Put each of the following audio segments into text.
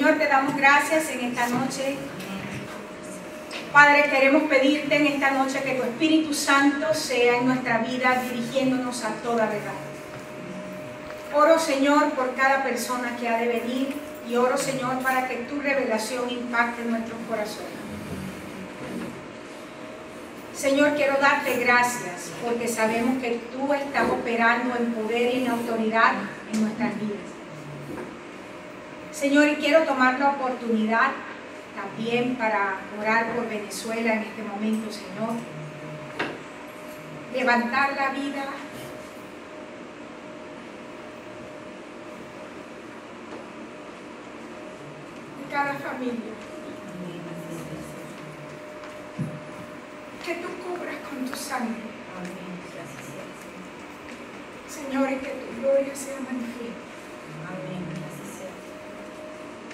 Señor, te damos gracias en esta noche. Padre, queremos pedirte en esta noche que tu Espíritu Santo sea en nuestra vida dirigiéndonos a toda verdad. Oro, Señor, por cada persona que ha de venir y oro, Señor, para que tu revelación impacte en nuestros corazones. Señor, quiero darte gracias porque sabemos que tú estás operando en poder y en autoridad en nuestras vidas. Señor, y quiero tomar la oportunidad también para orar por Venezuela en este momento, Señor. Levantar la vida de cada familia. Que tú cubras con tu sangre. Señor, y que tu gloria sea manifiesta.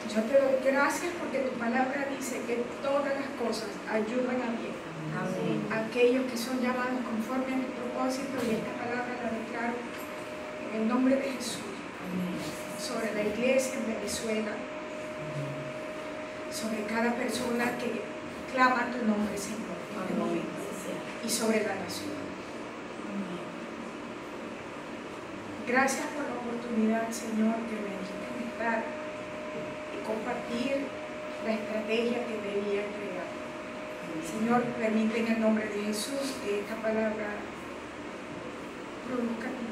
Yo te doy gracias porque tu palabra dice que todas las cosas ayudan a bien. Aquellos que son llamados conforme a tu propósito, y esta palabra la declaro en el nombre de Jesús. Sobre la iglesia en Venezuela, sobre cada persona que clama tu nombre, Señor, en este momento, y sobre la nación. Gracias por la oportunidad, Señor, que me diste estar y compartir la estrategia que debía entregar. Señor, permite en el nombre de Jesús que esta palabra produzca tu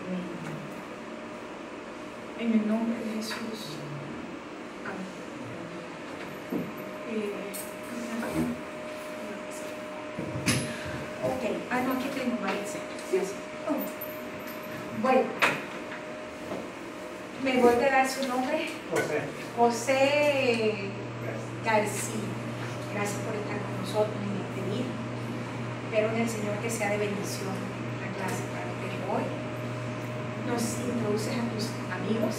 vida. En el nombre de Jesús. Amén. Ok, no, aquí tengo Maritza. Bueno, ¿me vuelve a dar su nombre? José García. Gracias por estar con nosotros en este día. Espero en el Señor que sea de bendición la clase para ustedes hoy. Nos introduces a tus amigos.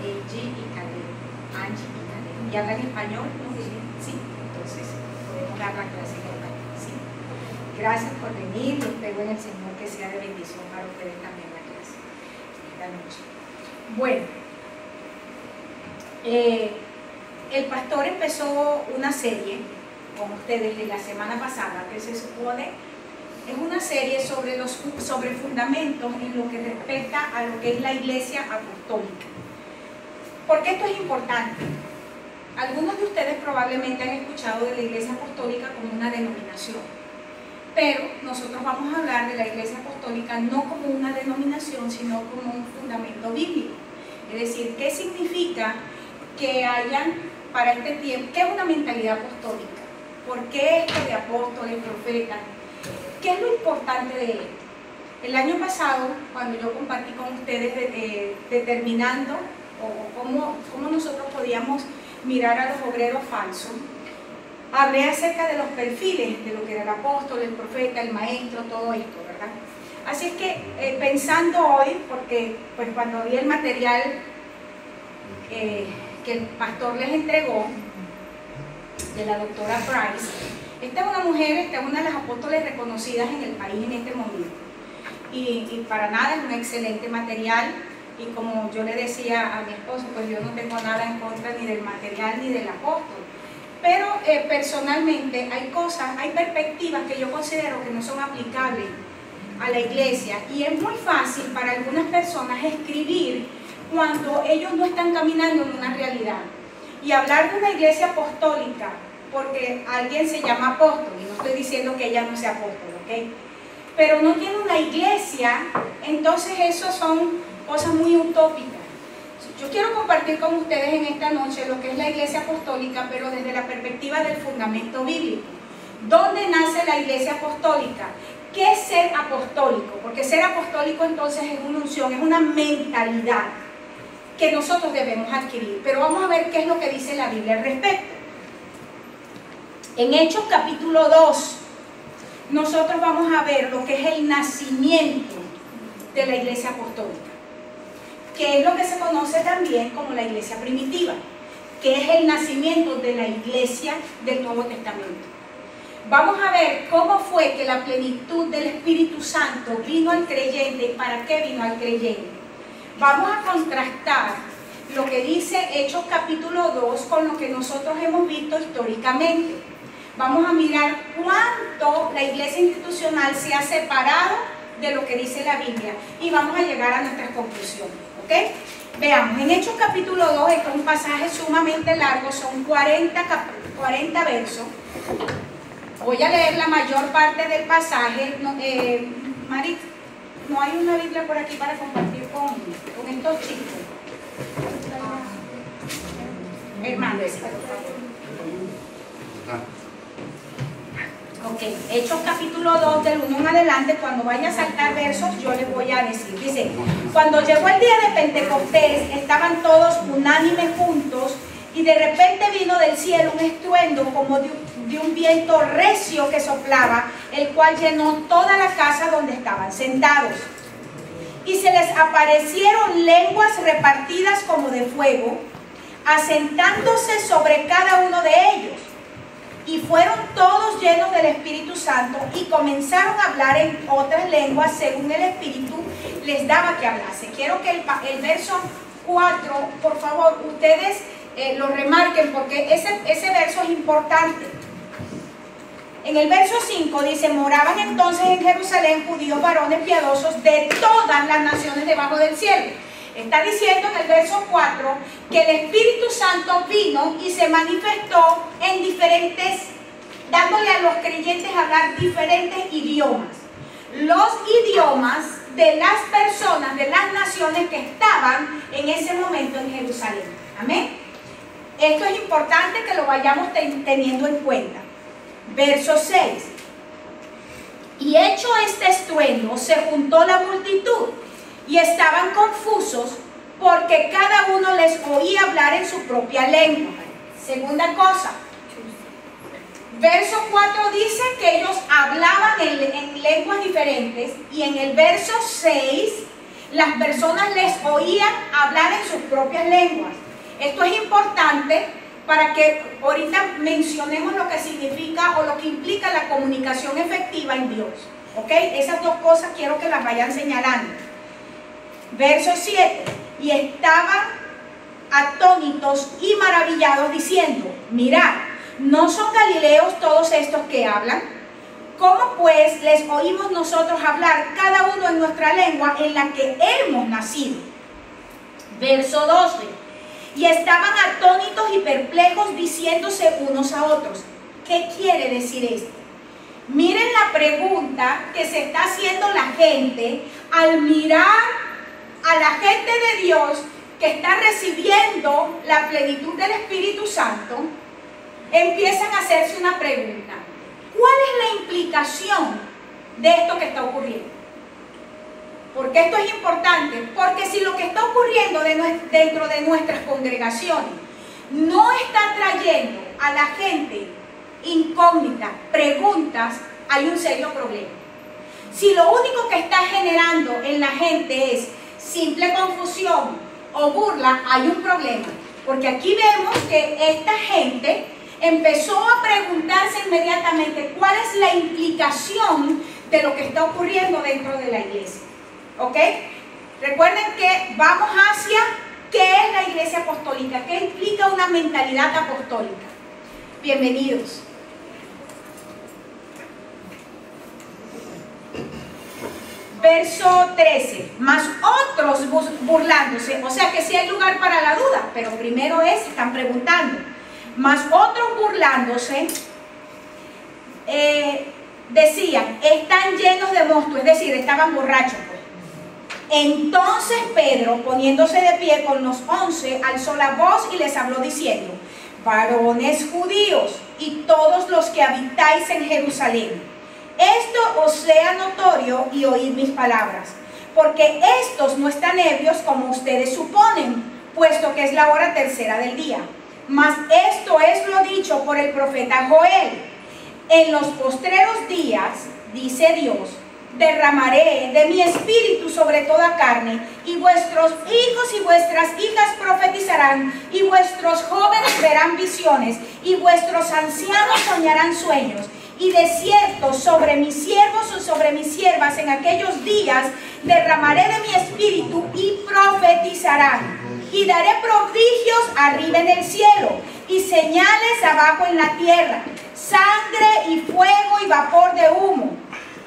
Angie y Caleb. ¿Y hablan español? Sí, entonces podemos dar la clase en español. Sí. Gracias por venir y espero en el Señor que sea de bendición para ustedes también la clase esta noche. Bueno, el pastor empezó una serie con ustedes de la semana pasada que se supone es una serie sobre fundamentos en lo que respecta a lo que es la iglesia apostólica. ¿Por qué esto es importante? Algunos de ustedes probablemente han escuchado de la iglesia apostólica como una denominación, pero nosotros vamos a hablar de la iglesia apostólica no como una denominación, sino como un fundamento bíblico. Es decir, ¿qué significa que hayan para este tiempo? ¿Qué es una mentalidad apostólica? ¿Por qué esto de apóstoles, profetas? ¿Qué es lo importante de esto? El año pasado, cuando yo compartí con ustedes determinando o cómo nosotros podíamos mirar a los obreros falsos, hablé acerca de los perfiles de lo que era el apóstol, el profeta, el maestro, todo esto, ¿verdad? Así es que pensando hoy, porque pues cuando vi el material que el pastor les entregó de la doctora Price, esta es una mujer, esta es una de las apóstoles reconocidas en el país en este momento, y para nada es un excelente material. Y como yo le decía a mi esposo, pues yo no tengo nada en contra ni del material ni del apóstol, pero personalmente hay perspectivas que yo considero que no son aplicables a la iglesia, y es muy fácil para algunas personas escribir cuando ellos no están caminando en una realidad, y hablar de una iglesia apostólica porque alguien se llama apóstol, y no estoy diciendo que ella no sea apóstol, ¿ok? Pero no tiene una iglesia, entonces eso son cosas muy utópicas. Yo quiero compartir con ustedes en esta noche lo que es la iglesia apostólica, pero desde la perspectiva del fundamento bíblico. ¿Dónde nace la iglesia apostólica? ¿Qué es ser apostólico? Porque ser apostólico entonces es una unción, es una mentalidad que nosotros debemos adquirir. Pero vamos a ver qué es lo que dice la Biblia al respecto. En Hechos capítulo 2, nosotros vamos a ver lo que es el nacimiento de la iglesia apostólica, que es lo que se conoce también como la iglesia primitiva, que es el nacimiento de la iglesia del Nuevo Testamento. Vamos a ver cómo fue que la plenitud del Espíritu Santo vino al creyente y para qué vino al creyente. Vamos a contrastar lo que dice Hechos capítulo 2 con lo que nosotros hemos visto históricamente. Vamos a mirar cuánto la iglesia institucional se ha separado de lo que dice la Biblia y vamos a llegar a nuestras conclusiones, ¿ok? Veamos, en Hechos capítulo 2, este es un pasaje sumamente largo, son 40 versos. Voy a leer la mayor parte del pasaje. Mari, ¿no hay una Biblia por aquí para compartir con estos chicos? Hermanos, ok, Hechos capítulo 2 del 1 en adelante, cuando vaya a saltar versos yo les voy a decir. Dice, cuando llegó el día de Pentecostés, estaban todos unánimes juntos y de repente vino del cielo un estruendo como de un viento recio que soplaba, el cual llenó toda la casa donde estaban sentados. Y se les aparecieron lenguas repartidas como de fuego, asentándose sobre cada uno de ellos. Y fueron todos llenos del Espíritu Santo y comenzaron a hablar en otras lenguas según el Espíritu les daba que hablase. Quiero que el verso 4, por favor, ustedes lo remarquen porque ese verso es importante. En el verso 5 dice, moraban entonces en Jerusalén judíos varones piadosos de todas las naciones debajo del cielo. Está diciendo en el verso 4 que el Espíritu Santo vino y se manifestó en diferentes, dándole a los creyentes a hablar diferentes idiomas. Los idiomas de las personas, de las naciones que estaban en ese momento en Jerusalén. Amén. Esto es importante que lo vayamos teniendo en cuenta. Verso 6. Y hecho este estruendo, se juntó la multitud y estaban confusos porque cada uno les oía hablar en su propia lengua. Segunda cosa, verso 4 dice que ellos hablaban en lenguas diferentes y en el verso 6 las personas les oían hablar en sus propias lenguas. Esto es importante para que ahorita mencionemos lo que significa o lo que implica la comunicación efectiva en Dios. ¿Ok? Esas dos cosas quiero que las vayan señalando. Verso 7. Y estaban atónitos y maravillados diciendo, mirad, ¿no son galileos todos estos que hablan? ¿Cómo pues les oímos nosotros hablar cada uno en nuestra lengua en la que hemos nacido? Verso 12. Y estaban atónitos y perplejos diciéndose unos a otros. ¿Qué quiere decir esto? Miren la pregunta que se está haciendo la gente al mirar a la gente de Dios que está recibiendo la plenitud del Espíritu Santo. Empiezan a hacerse una pregunta. ¿Cuál es la implicación de esto que está ocurriendo? ¿Por qué esto es importante? Porque si lo que está ocurriendo dentro de nuestras congregaciones no está trayendo a la gente incógnita, preguntas, hay un serio problema. Si lo único que está generando en la gente es simple confusión o burla, hay un problema. Porque aquí vemos que esta gente empezó a preguntarse inmediatamente cuál es la implicación de lo que está ocurriendo dentro de la iglesia. ¿Ok? Recuerden que vamos hacia qué es la iglesia apostólica, qué implica una mentalidad apostólica. Bienvenidos. Verso 13. Más otros burlándose, o sea que sí hay lugar para la duda, pero primero están preguntando. Más otros burlándose decían, están llenos de mosto, es decir, estaban borrachos. Entonces Pedro, poniéndose de pie con los 11, alzó la voz y les habló diciendo, varones judíos y todos los que habitáis en Jerusalén, esto os sea notorio y oíd mis palabras, porque estos no están ebrios como ustedes suponen, puesto que es la hora tercera del día. Mas esto es lo dicho por el profeta Joel. En los postreros días, dice Dios, derramaré de mi espíritu sobre toda carne, y vuestros hijos y vuestras hijas profetizarán, y vuestros jóvenes verán visiones, y vuestros ancianos soñarán sueños. Y de cierto sobre mis siervos o sobre mis siervas en aquellos días derramaré de mi espíritu y profetizarán. y daré prodigios arriba en el cielo y señales abajo en la tierra, sangre y fuego y vapor de humo.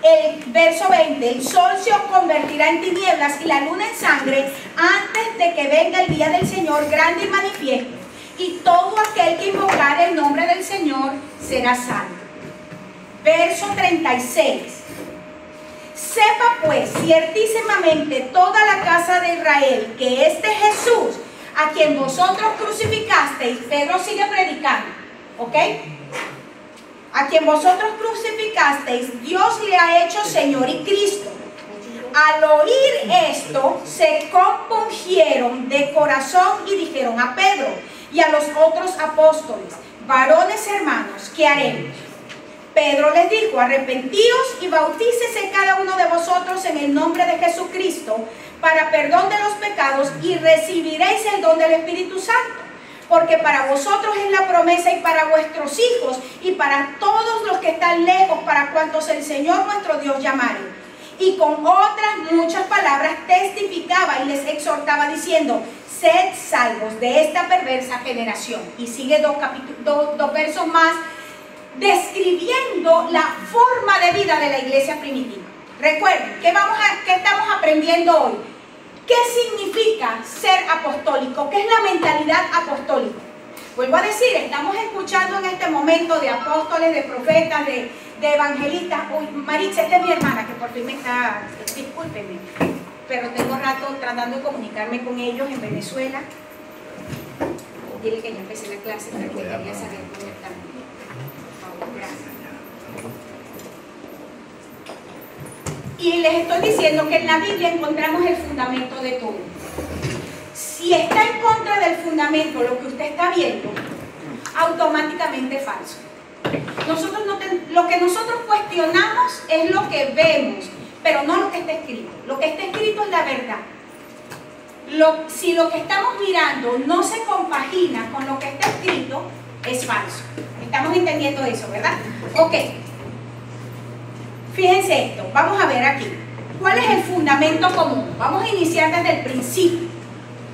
El verso 20, el sol se convertirá en tinieblas y la luna en sangre antes de que venga el día del Señor grande y manifiesto, y todo aquel que invocare el nombre del Señor será salvo. Verso 36. Sepa pues ciertísimamente toda la casa de Israel que este Jesús, a quien vosotros crucificasteis, Pedro sigue predicando, ¿ok? A quien vosotros crucificasteis, Dios le ha hecho Señor y Cristo. Al oír esto, se compungieron de corazón y dijeron a Pedro y a los otros apóstoles: varones hermanos, ¿qué haremos? Pedro les dijo: arrepentíos y bautícese cada uno de vosotros en el nombre de Jesucristo para perdón de los pecados y recibiréis el don del Espíritu Santo. Porque para vosotros es la promesa y para vuestros hijos y para todos los que están lejos, para cuantos el Señor nuestro Dios llamare. Y con otras muchas palabras testificaba y les exhortaba diciendo: sed salvos de esta perversa generación. Y sigue dos versos más describiendo la forma de vida de la iglesia primitiva. Recuerden, ¿qué estamos aprendiendo hoy? ¿Qué significa ser apostólico? ¿Qué es la mentalidad apostólica? Vuelvo a decir, estamos escuchando en este momento de apóstoles, de profetas, de evangelistas. Uy, Maritza, esta es mi hermana, que por fin me está, discúlpenme, pero tengo rato tratando de comunicarme con ellos en Venezuela. Dile que ya empecé la clase, pero que quería saber cómo están. Por favor, gracias. Y les estoy diciendo que en la Biblia encontramos el fundamento de todo. Si está en contra del fundamento lo que usted está viendo, automáticamente es falso. Lo que nosotros cuestionamos es lo que vemos, pero no lo que está escrito. Lo que está escrito es la verdad. Si lo que estamos mirando no se compagina con lo que está escrito, es falso. Estamos entendiendo eso, ¿verdad? Ok. Fíjense esto, vamos a ver aquí. ¿Cuál es el fundamento común? Vamos a iniciar desde el principio.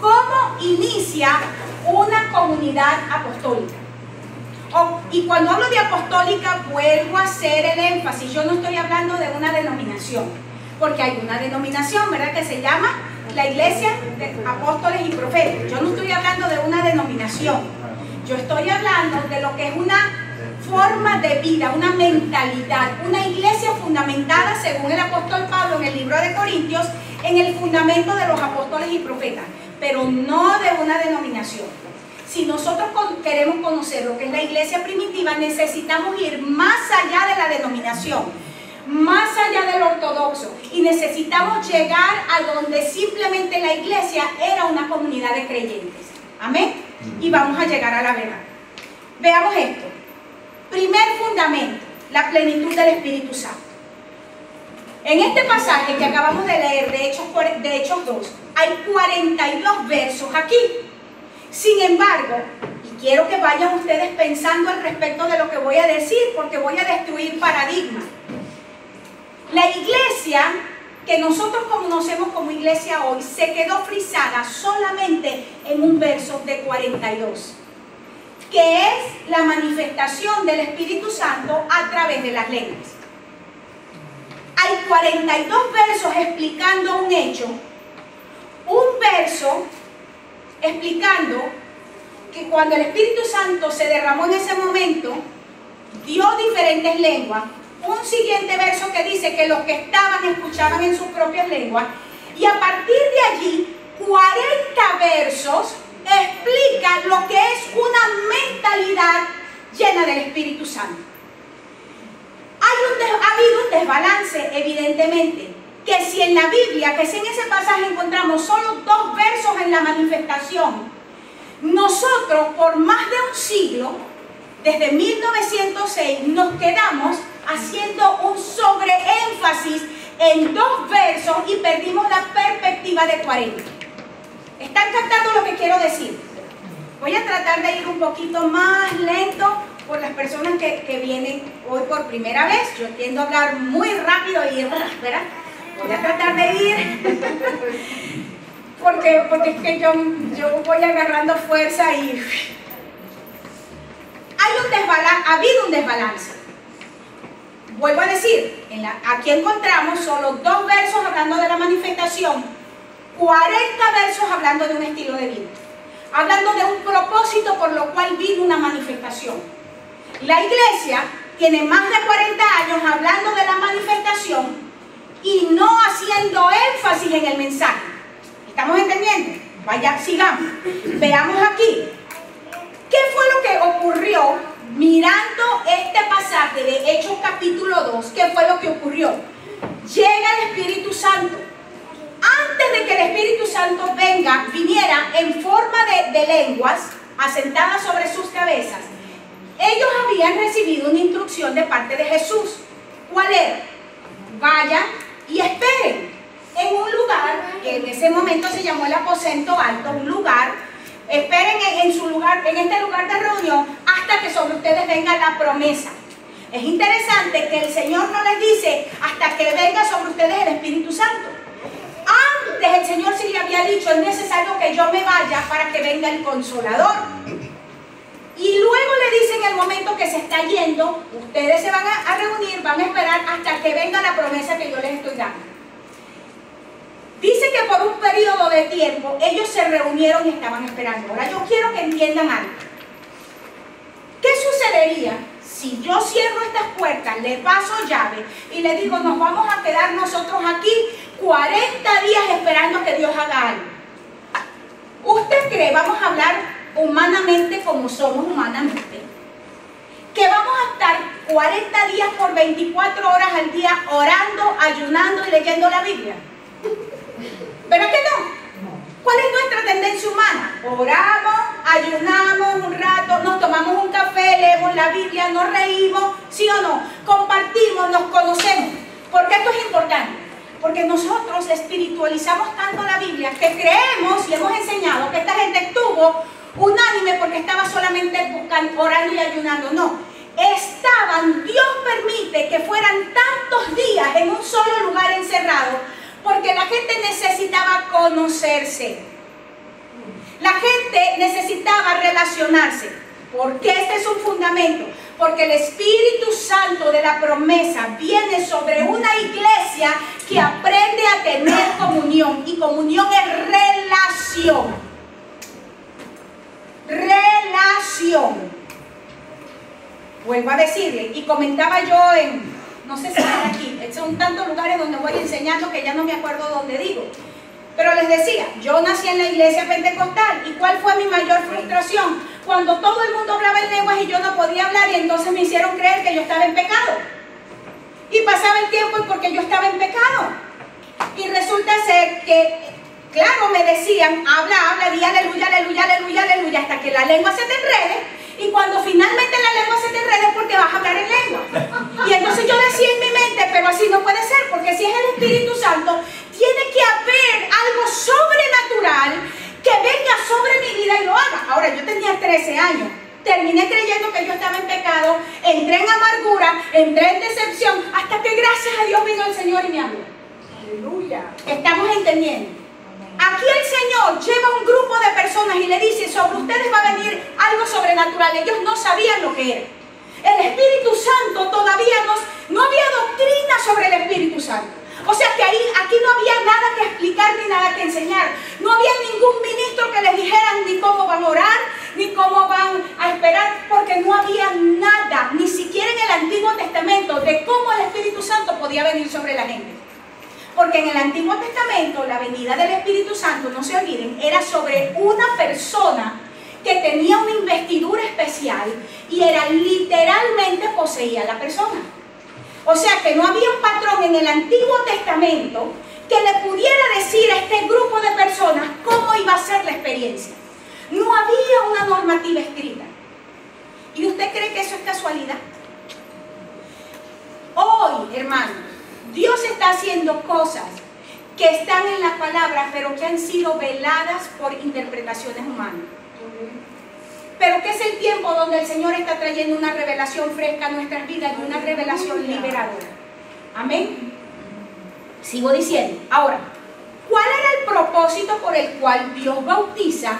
¿Cómo inicia una comunidad apostólica? Y cuando hablo de apostólica, vuelvo a hacer el énfasis. Yo no estoy hablando de una denominación, porque hay una denominación, ¿verdad?, que se llama la Iglesia de Apóstoles y Profetas. Yo no estoy hablando de una denominación. Yo estoy hablando de lo que es una forma de vida, una mentalidad, una iglesia fundamentada, según el apóstol Pablo en el libro de Corintios, en el fundamento de los apóstoles y profetas, pero no de una denominación. Si nosotros queremos conocer lo que es la iglesia primitiva, necesitamos ir más allá de la denominación, más allá del ortodoxo, y necesitamos llegar a donde simplemente la iglesia era una comunidad de creyentes. Amén. Y vamos a llegar a la verdad. Veamos esto. Primer fundamento, la plenitud del Espíritu Santo. En este pasaje que acabamos de leer de Hechos 2, hay 42 versos aquí. Sin embargo, y quiero que vayan ustedes pensando al respecto de lo que voy a decir, porque voy a destruir paradigmas. La iglesia que nosotros conocemos como iglesia hoy se quedó frisada solamente en un verso de 42. Que es la manifestación del Espíritu Santo a través de las lenguas. Hay 42 versos explicando un hecho, un verso explicando que cuando el Espíritu Santo se derramó en ese momento, dio diferentes lenguas, un siguiente verso que dice que los que estaban escuchaban en sus propias lenguas, y a partir de allí, 40 versos explica lo que es una mentalidad llena del Espíritu Santo. Ha habido un desbalance, evidentemente, que si en la Biblia, que si en ese pasaje encontramos solo 2 versos en la manifestación, nosotros por más de un siglo, desde 1906, nos quedamos haciendo un sobreénfasis en 2 versos y perdimos la perspectiva de 40. ¿Están captando lo que quiero decir? Voy a tratar de ir un poquito más lento por las personas que vienen hoy por primera vez. Yo tiendo a hablar muy rápido y ¿verdad? Voy a tratar de ir. porque es que yo voy agarrando fuerza y ha habido un desbalance. Vuelvo a decir, aquí encontramos solo 2 versos hablando de la manifestación, 40 versos hablando de un estilo de vida, hablando de un propósito por lo cual vino una manifestación. La iglesia tiene más de 40 años hablando de la manifestación y no haciendo énfasis en el mensaje. ¿Estamos entendiendo? Vaya, sigamos. Veamos aquí. ¿Qué fue lo que ocurrió mirando este pasaje de Hechos capítulo 2? ¿Qué fue lo que ocurrió? Llega el Espíritu Santo. Antes de que el Espíritu Santo viniera en forma de lenguas asentadas sobre sus cabezas, ellos habían recibido una instrucción de parte de Jesús. ¿Cuál era? Vayan y esperen en un lugar que en ese momento se llamó el aposento alto, un lugar. Esperen en su lugar, en este lugar de reunión, hasta que sobre ustedes venga la promesa. Es interesante que el Señor no les dice hasta que venga sobre ustedes el Espíritu Santo. Antes el Señor sí le había dicho, es necesario que yo me vaya para que venga el Consolador. Y luego le dice en el momento que se está yendo, ustedes se van a reunir, van a esperar hasta que venga la promesa que yo les estoy dando. Dice que por un periodo de tiempo ellos se reunieron y estaban esperando. Ahora yo quiero que entiendan algo. ¿Qué sucedería si yo cierro estas puertas, le paso llave y le digo, nos vamos a quedar nosotros aquí 40 días esperando que Dios haga algo? ¿Usted cree, vamos a hablar humanamente como somos humanamente, que vamos a estar 40 días por 24 horas al día orando, ayunando y leyendo la Biblia? ¿Pero que no? ¿Cuál es nuestra tendencia humana? Oramos, ayunamos un rato, nos tomamos un café, leemos la Biblia, nos reímos, ¿sí o no? Compartimos, nos conocemos. ¿Por qué esto es importante? Porque nosotros espiritualizamos tanto la Biblia que creemos y hemos enseñado que esta gente estuvo unánime porque estaba solamente buscando, orando y ayunando. No, estaban, Dios permite que fueran tantos días en un solo lugar encerrado porque la gente necesitaba conocerse. La gente necesitaba relacionarse. ¿Por qué este es un fundamento? Porque el Espíritu Santo de la promesa viene sobre una iglesia que aprende a tener comunión. Y comunión es relación. Relación. Vuelvo a decirle, y comentaba yo no sé si están aquí, son tantos lugares donde voy enseñando que ya no me acuerdo dónde digo. Pero les decía, yo nací en la iglesia pentecostal. ¿Y cuál fue mi mayor frustración? Cuando todo el mundo hablaba en lenguas y yo no podía hablar, y entonces me hicieron creer que yo estaba en pecado. Y pasaba el tiempo y porque yo estaba en pecado. Y resulta ser que, claro, me decían, habla, di aleluya, aleluya, aleluya, aleluya, hasta que la lengua se te enrede. Y cuando finalmente la lengua se te enrede es porque vas a hablar en lengua. Y entonces yo decía en mi mente, pero así no puede ser, porque si es el Espíritu Santo, tiene que haber algo sobrenatural que venga sobre mi vida y lo haga. Ahora, yo tenía 13 años, terminé creyendo que yo estaba en pecado, entré en amargura, entré en decepción, hasta que gracias a Dios vino el Señor y me habló. Aleluya. ¿Estamos entendiendo? Aquí el Señor lleva un grupo de personas y le dice, sobre ustedes va a venir algo sobrenatural. Ellos no sabían lo que era. El Espíritu Santo todavía no había doctrina sobre el Espíritu Santo. O sea que aquí no había nada que explicar ni nada que enseñar. No había ningún ministro que les dijera ni cómo van a orar, ni cómo van a esperar, porque no había nada, ni siquiera en el Antiguo Testamento, de cómo el Espíritu Santo podía venir sobre la gente. Porque en el Antiguo Testamento la venida del Espíritu Santo, no se olviden, era sobre una persona que tenía una investidura especial y era literalmente poseía a la persona. O sea que no había un patrón en el Antiguo Testamento que le pudiera decir a este grupo de personas cómo iba a ser la experiencia. No había una normativa escrita. ¿Y usted cree que eso es casualidad? Hoy, hermanos, Dios está haciendo cosas que están en la palabra, pero que han sido veladas por interpretaciones humanas. Pero que es el tiempo donde el Señor está trayendo una revelación fresca a nuestras vidas y una revelación liberadora. Amén. Sigo diciendo. Ahora, ¿cuál era el propósito por el cual Dios bautiza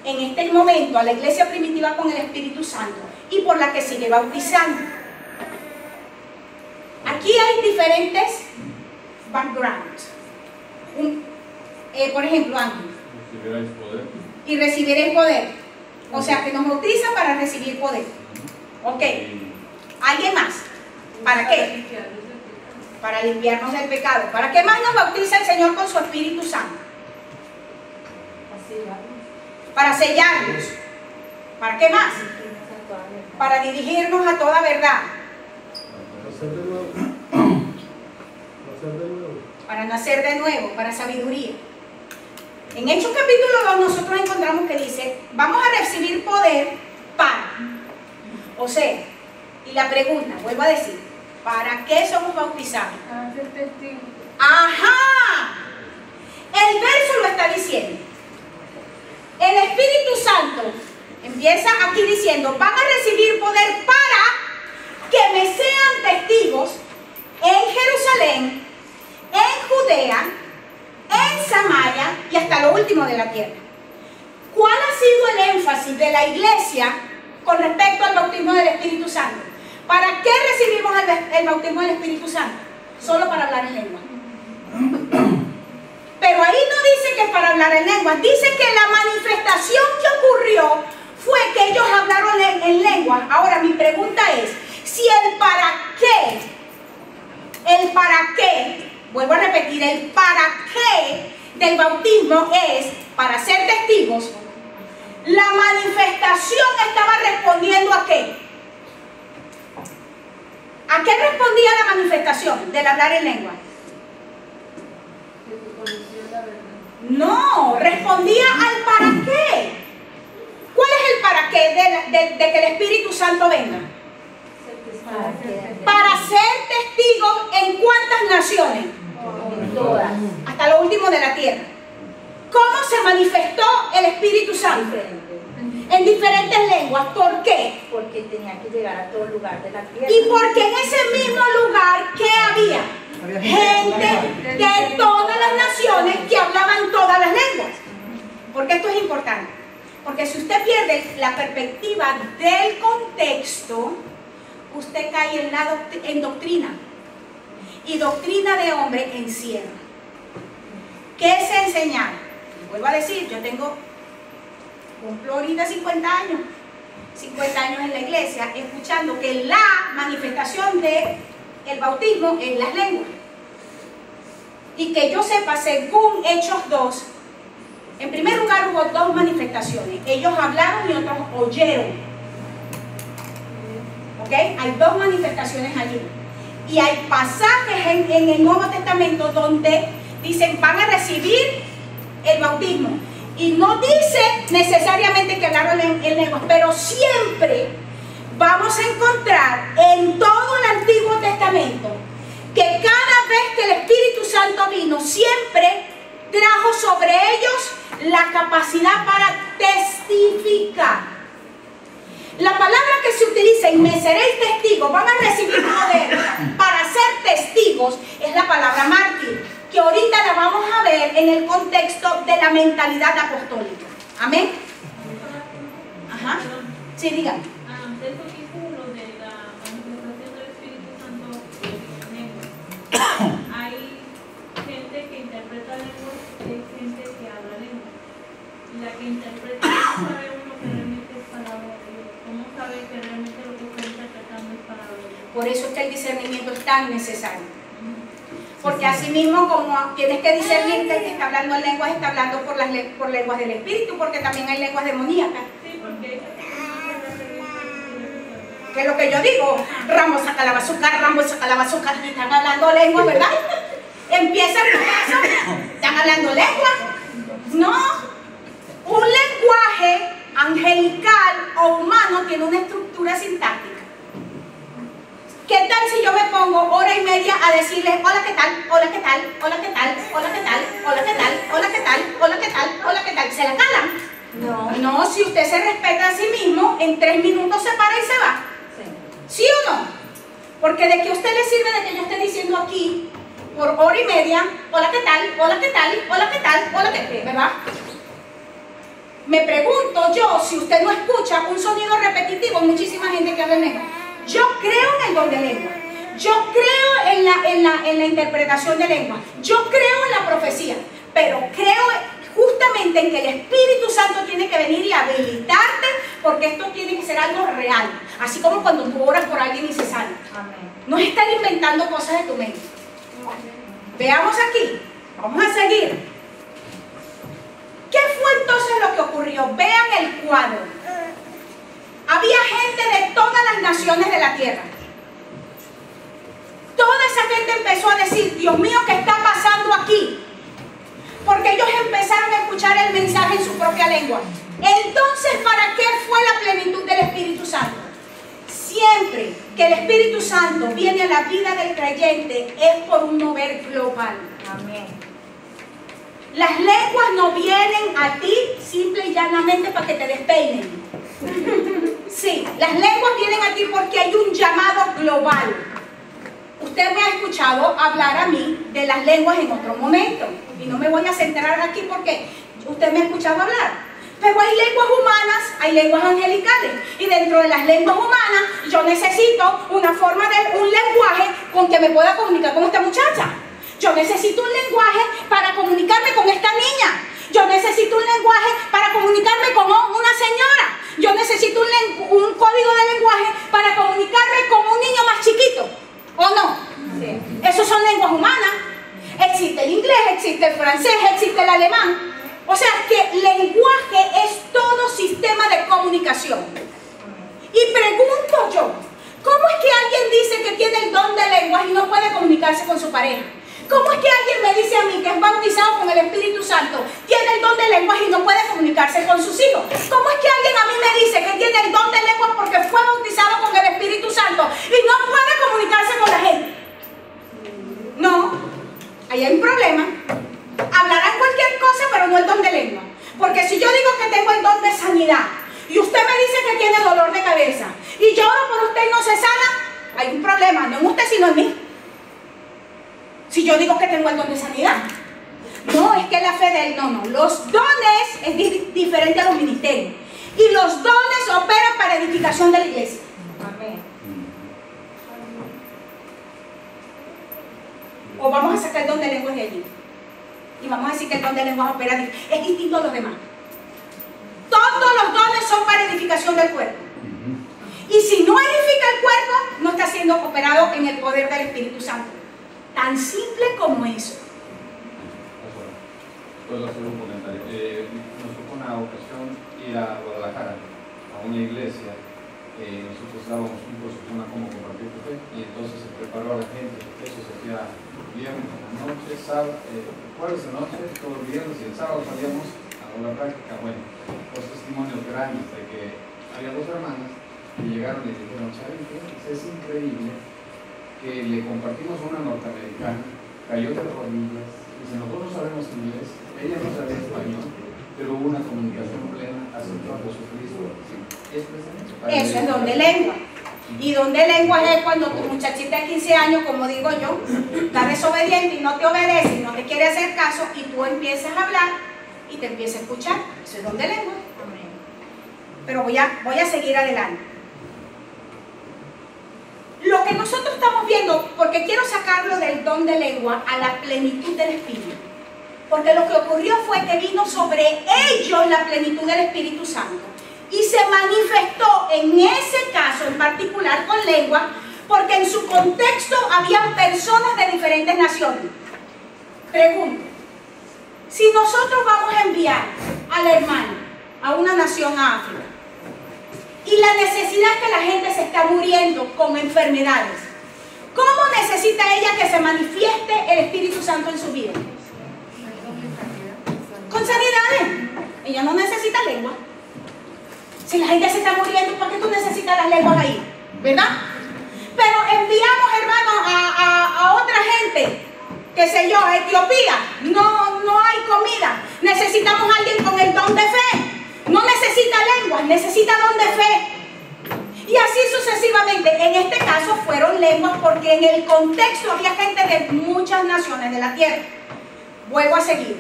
en este momento a la iglesia primitiva con el Espíritu Santo y por la que sigue bautizando. Aquí hay diferentes backgrounds. Por ejemplo, Ángel. Recibiréis poder. Y recibiréis poder. O sea, que nos bautiza para recibir poder. Ok. ¿Alguien más? ¿Para qué? Para limpiarnos del pecado. ¿Para qué más nos bautiza el Señor con su Espíritu Santo? Para sellarnos. ¿Para qué más? Para dirigirnos a toda verdad. Para nacer de nuevo, para sabiduría. En Hechos capítulo 2 nosotros encontramos que dice, vamos a recibir poder para. O sea, y la pregunta, vuelvo a decir, ¿para qué somos bautizados? Para ser testigos. ¡Ajá! El verso lo está diciendo. El Espíritu Santo empieza aquí diciendo, van a recibir poder para que me sean testigos en Jerusalén, en Judea, en Samaria y hasta lo último de la tierra. ¿Cuál ha sido el énfasis de la iglesia con respecto al bautismo del Espíritu Santo? ¿Para qué recibimos el bautismo del Espíritu Santo? Solo para hablar en lengua. Pero ahí no dice que es para hablar en lengua, dice que la manifestación que ocurrió fue que ellos hablaron en lengua. Ahora mi pregunta es, si el para qué, vuelvo a repetir, el para qué del bautismo es para ser testigos, la manifestación estaba respondiendo ¿a qué? ¿A qué respondía la manifestación del hablar en lengua? No, respondía al para qué. ¿Cuál es el para qué de que el Espíritu Santo venga? Para ser testigos en cuántas naciones? Todas. Hasta lo último de la tierra. ¿Cómo se manifestó el Espíritu Santo? En diferentes lenguas. ¿Por qué? Porque tenía que llegar a todo lugar de la tierra. Y porque en ese mismo lugar, ¿qué había? Gente de todas las naciones que hablaban todas las lenguas. Porque esto es importante. Porque si usted pierde la perspectiva del contexto, usted cae en doctrina. Y doctrina de hombre encierra. ¿Qué es enseñar? Vuelvo a decir, yo cumplo ahorita 50 años. 50 años en la iglesia, escuchando que la manifestación del bautismo es las lenguas. Y que yo sepa, según Hechos 2, en primer lugar hubo dos manifestaciones. Ellos hablaron y otros oyeron. ¿Ok? Hay dos manifestaciones allí. Y hay pasajes en el Nuevo Testamento donde dicen van a recibir el bautismo. Y no dice necesariamente que hablaron en lenguas, pero siempre vamos a encontrar en todo el Antiguo Testamento que cada vez que el Espíritu Santo vino, siempre trajo sobre ellos la capacidad para testificar. La palabra que se utiliza, y me seréis testigos, van a recibir poder para ser testigos, es la palabra mártir, que ahorita la vamos a ver en el contexto de la mentalidad apostólica. ¿Amén? Ajá. Sí, dígame. Eso dijo lo de la manifestación del Espíritu Santo en lenguas. Hay gente que interpreta lenguas y hay gente que habla lenguas. Y la que interpreta no sabe uno que realmente es palabra de Dios. ¿Cómo sabe que realmente lo que está interpretando es palabra de Dios? Por eso es que el discernimiento es tan necesario. Porque así mismo como tienes que discernir que el que está hablando en lenguas está hablando por lenguas del Espíritu, porque también hay lenguas demoníacas. Sí, porque Que es lo que yo digo, Rambo saca la bazooka, y están hablando lenguas, ¿verdad? Empiezan con eso, están hablando lenguas. No, un lenguaje angelical o humano tiene una estructura sintáctica. ¿Qué tal si yo me pongo hora y media a decirles hola, ¿qué tal? Hola, ¿qué tal? Hola, ¿qué tal? Hola, ¿qué tal? Hola, ¿qué tal? Hola, ¿qué tal? Hola, ¿qué tal? Hola, ¿qué tal? ¿Se la calan? No. No, si usted se respeta a sí mismo, en 3 minutos se para y se va. Sí. ¿Sí o no? Porque de qué a usted le sirve de que yo esté diciendo aquí por hora y media, hola, ¿qué tal? Hola, ¿qué tal? Hola, ¿qué tal? Hola, ¿qué tal? ¿Verdad? Me pregunto yo, si usted no escucha un sonido repetitivo, muchísima gente que habla en lengua. Yo creo en el don de lengua. Yo creo en la interpretación de lengua. Yo creo en la profecía. Pero creo justamente en que el Espíritu Santo tiene que venir y habilitarte, porque esto tiene que ser algo real. Así como cuando tú oras por alguien y se sana. No es estar inventando cosas de tu mente. Veamos aquí. Vamos a seguir. ¿Qué fue entonces lo que ocurrió? Vean el cuadro. Había gente de todas las naciones de la tierra. Toda esa gente empezó a decir, Dios mío, ¿qué está pasando aquí? Porque ellos empezaron a escuchar el mensaje en su propia lengua. Entonces, ¿para qué fue la plenitud del Espíritu Santo? Siempre que el Espíritu Santo viene a la vida del creyente es por un mover global. Amén. Las lenguas no vienen a ti simple y llanamente para que te despeinen. Sí, las lenguas vienen a ti porque hay un llamado global. Usted me ha escuchado hablar a mí de las lenguas en otro momento. Y no me voy a centrar aquí porque usted me ha escuchado hablar. Pero hay lenguas humanas, hay lenguas angelicales. Y dentro de las lenguas humanas, yo necesito una forma de un lenguaje con que me pueda comunicar con esta muchacha. Yo necesito un lenguaje para comunicarme con esta niña. Yo necesito un lenguaje para comunicarme con una señora. Yo necesito un código de lenguaje para comunicarme con un niño más chiquito. ¿O no? Sí. Esos son lenguas humanas. Existe el inglés, existe el francés, existe el alemán. O sea que lenguaje es todo sistema de comunicación. Y pregunto yo, ¿cómo es que alguien dice que tiene el don de lenguas y no puede comunicarse con su pareja? ¿Cómo es que alguien me dice a mí que es bautizado con el Espíritu Santo, tiene el don de lenguas y no puede comunicarse con sus hijos? ¿Cómo es que alguien a mí me dice que tiene el don de lenguas porque fue bautizado con el Espíritu Santo y no puede comunicarse con la gente? No, ahí hay un problema. Hablarán cualquier cosa, pero no el don de lengua. Porque si yo digo que tengo el don de sanidad y usted me dice que tiene dolor de cabeza y yo oro por usted y no se sana, hay un problema, no en usted sino en mí. Si yo digo que tengo el don de sanidad, no, es que la fe de él, no, los dones es diferente a los ministerios. Y los dones operan para edificación de la iglesia. Amén. O vamos a sacar el don de lenguas de allí. Y vamos a decir que el don de lenguas opera, es distinto a los demás. Todos los dones son para edificación del cuerpo. Y si no edifica el cuerpo, no está siendo operado en el poder del Espíritu Santo. Tan simple como eso. Puedo hacer un comentario. Nos tocó una ocasión ir a Guadalajara, a una iglesia. Nosotros dábamos un curso que se llama Cómo Compartir tu Fe, y entonces se preparó a la gente. Eso se hacía viernes en la noche, sábado, jueves de noche, todos los viernes, y el sábado salíamos a la práctica. Bueno, los testimonios grandes de que había dos hermanas que llegaron y dijeron, ¿saben qué? Es increíble que le compartimos a una norteamericana, cayó de rodillas, dice, nosotros sabemos inglés, ella no sabía español, pero hubo una comunicación plena, aceptó a Jesucristo. Eso es don de lengua. Y don de lengua es cuando tu muchachita de 15 años, como digo yo, está desobediente y no te obedece y no te quiere hacer caso, y tú empiezas a hablar y te empieza a escuchar. Eso es don de lengua. Pero voy a seguir adelante. Lo que nosotros estamos viendo, porque quiero sacarlo del don de lengua a la plenitud del Espíritu. Porque lo que ocurrió fue que vino sobre ellos la plenitud del Espíritu Santo. Y se manifestó en ese caso en particular con lengua, porque en su contexto habían personas de diferentes naciones. Pregunto, si nosotros vamos a enviar al hermano a una nación, a África, y la necesidad es que la gente se está muriendo con enfermedades, ¿cómo necesita ella que se manifieste el Espíritu Santo en su vida? Con sanidades. Ella no necesita lengua. Si la gente se está muriendo, ¿para qué tú necesitas las lenguas ahí? ¿Verdad? Pero enviamos, hermanos, a otra gente, qué sé yo, a Etiopía. No hay comida. Necesitamos a alguien con el don de fe. No necesita lenguas, necesita don de fe. Y así sucesivamente. En este caso fueron lenguas porque en el contexto había gente de muchas naciones de la tierra. Vuelvo a seguir.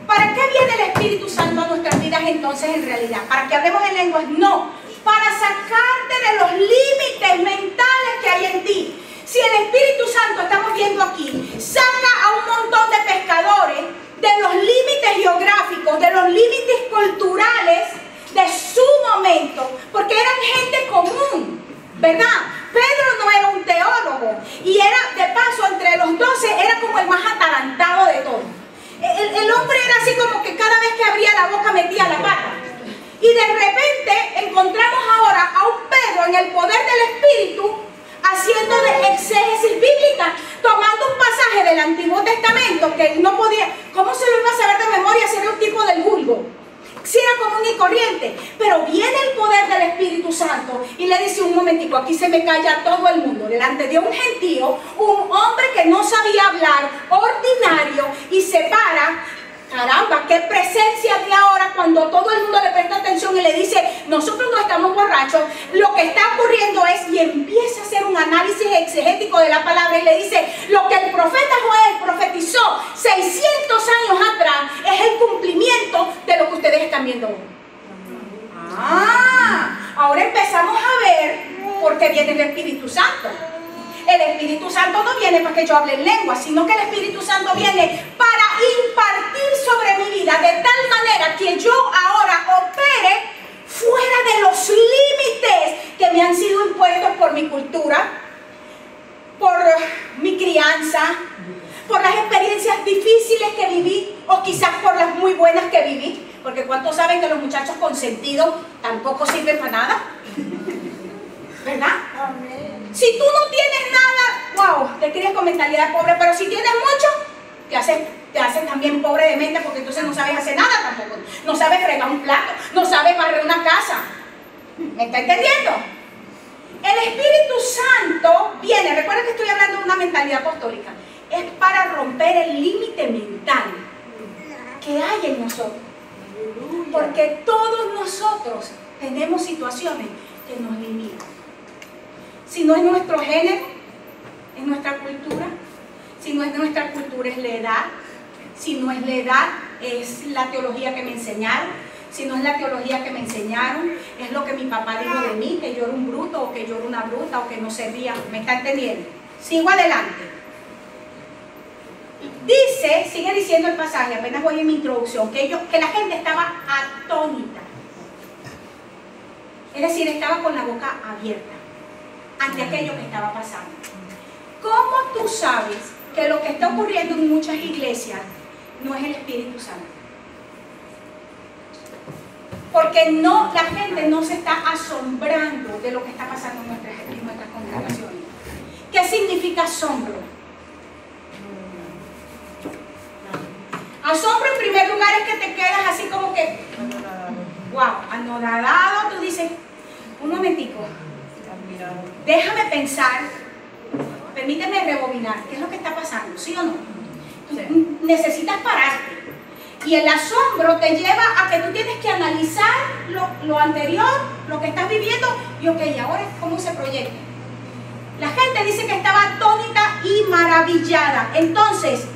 ¿Para qué viene el Espíritu Santo a nuestras vidas entonces en realidad? ¿Para que hablemos en lenguas? No. Para sacarte de los límites mentales que hay en ti. Si el Espíritu Santo, estamos viendo aquí, saca a un montón de pescadores de los límites geográficos, de los límites culturales de su momento, porque eran gente común, ¿verdad? Pedro no era un teólogo y era, de paso, entre los 12 era como el más atarantado de todos. El hombre era así como que cada vez que abría la boca metía la pata. Y de repente encontramos ahora a un Pedro en el poder del Espíritu haciendo de exégesis bíblica, tomando un pasaje del Antiguo Testamento que no podía, ¿cómo se lo iba a saber de memoria si era un tipo del vulgo? Si era común y corriente. Pero viene el poder del Espíritu Santo y le dice: un momentico, aquí se me calla todo el mundo, delante de un gentío, un hombre que no sabía hablar, ordinario, y se para. Caramba, qué presencia de ahora cuando todo el mundo le presta atención y le dice: nosotros no estamos borrachos, lo que está ocurriendo es, y empieza a hacer un análisis exegético de la palabra y le dice: lo que el profeta Joel profetizó 600 años atrás es el cumplimiento de lo que ustedes están viendo hoy. Ahora empezamos a ver por qué viene el Espíritu Santo. El Espíritu Santo no viene para que yo hable en lengua, sino que el Espíritu Santo viene para impartir sobre mi vida de tal manera que yo ahora opere fuera de los límites que me han sido impuestos por mi cultura, por mi crianza, por las experiencias difíciles que viví o quizás por las muy buenas que viví, porque ¿cuántos saben que los muchachos consentidos tampoco sirven para nada? ¿Verdad? Si tú no tienes nada, wow, te crees con mentalidad pobre, pero si tienes mucho, te haces también pobre de mente, porque entonces no sabes hacer nada tampoco. No sabes fregar un plato, no sabes barrer una casa. ¿Me está entendiendo? El Espíritu Santo viene, recuerda que estoy hablando de una mentalidad apostólica, es para romper el límite mental que hay en nosotros. Porque todos nosotros tenemos situaciones que nos limitan. Si no es nuestro género, es nuestra cultura. Si no es nuestra cultura, es la edad. Si no es la edad, es la teología que me enseñaron. Si no es la teología que me enseñaron, es lo que mi papá dijo de mí, que yo era un bruto, o que yo era una bruta, o que no servía. ¿Me está entendiendo? Sigo adelante. Dice, sigue diciendo el pasaje, apenas voy en mi introducción, que la gente estaba atónita. Es decir, estaba con la boca abierta ante aquello que estaba pasando. ¿Cómo tú sabes que lo que está ocurriendo en muchas iglesias no es el Espíritu Santo? Porque no, la gente no se está asombrando de lo que está pasando en nuestras congregaciones. ¿Qué significa asombro? Asombro, en primer lugar, es que te quedas así como que, wow, anodadado. Tú dices, un momentico, déjame pensar, permíteme rebobinar, ¿qué es lo que está pasando? ¿Sí o no? Tú necesitas pararte. Y el asombro te lleva a que tú tienes que analizar lo anterior, lo que estás viviendo, y ok, ahora cómo se proyecta. La gente dice que estaba atónita y maravillada. Entonces,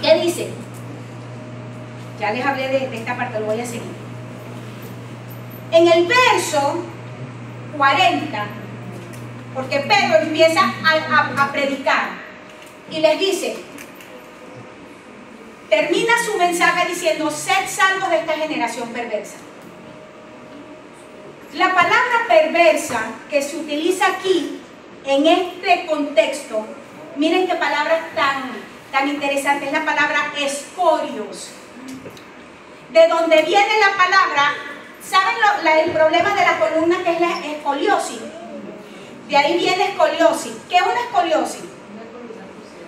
¿qué dice? Ya les hablé de esta parte, lo voy a seguir. En el verso 40, porque Pedro empieza a predicar y les dice, termina su mensaje diciendo: sed salvos de esta generación perversa. La palabra perversa que se utiliza aquí en este contexto, miren qué palabra tan interesante, es la palabra escorios, de donde viene la palabra. ¿Saben el problema de la columna, que es la escoliosis? De ahí viene escoliosis. ¿Qué es una escoliosis?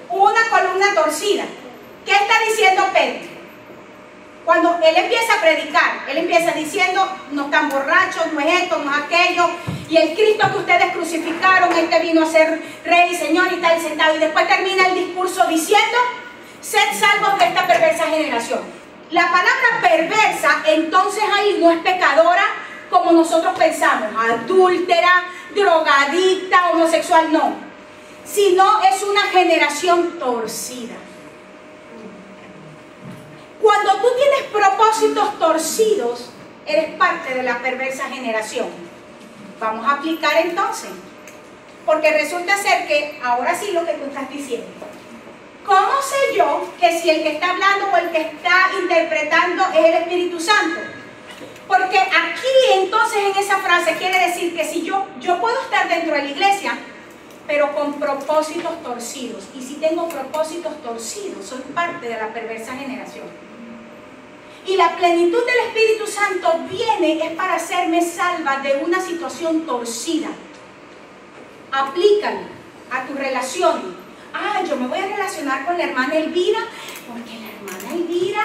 Una columna torcida. ¿Qué está diciendo Pedro? Cuando él empieza a predicar, él empieza diciendo: no están borrachos, no es esto, no es aquello, y el Cristo que ustedes crucificaron, este vino a ser rey, señor, y tal, sentado. Y después termina el discurso diciendo: sed salvos de esta perversa generación. La palabra perversa entonces ahí no es pecadora como nosotros pensamos, adúltera, drogadicta, homosexual, no. sino es una generación torcida. Cuando tú tienes propósitos torcidos, eres parte de la perversa generación. Vamos a aplicar entonces, porque resulta ser que, ahora sí lo que tú estás diciendo, ¿cómo sé yo que si el que está hablando o el que está interpretando es el Espíritu Santo? Porque aquí entonces en esa frase quiere decir que si yo puedo estar dentro de la iglesia, pero con propósitos torcidos. Y si tengo propósitos torcidos, soy parte de la perversa generación. Y la plenitud del Espíritu Santo viene es para hacerme salva de una situación torcida. Aplícalo a tu relación. Yo me voy a relacionar con la hermana Elvira, porque la hermana Elvira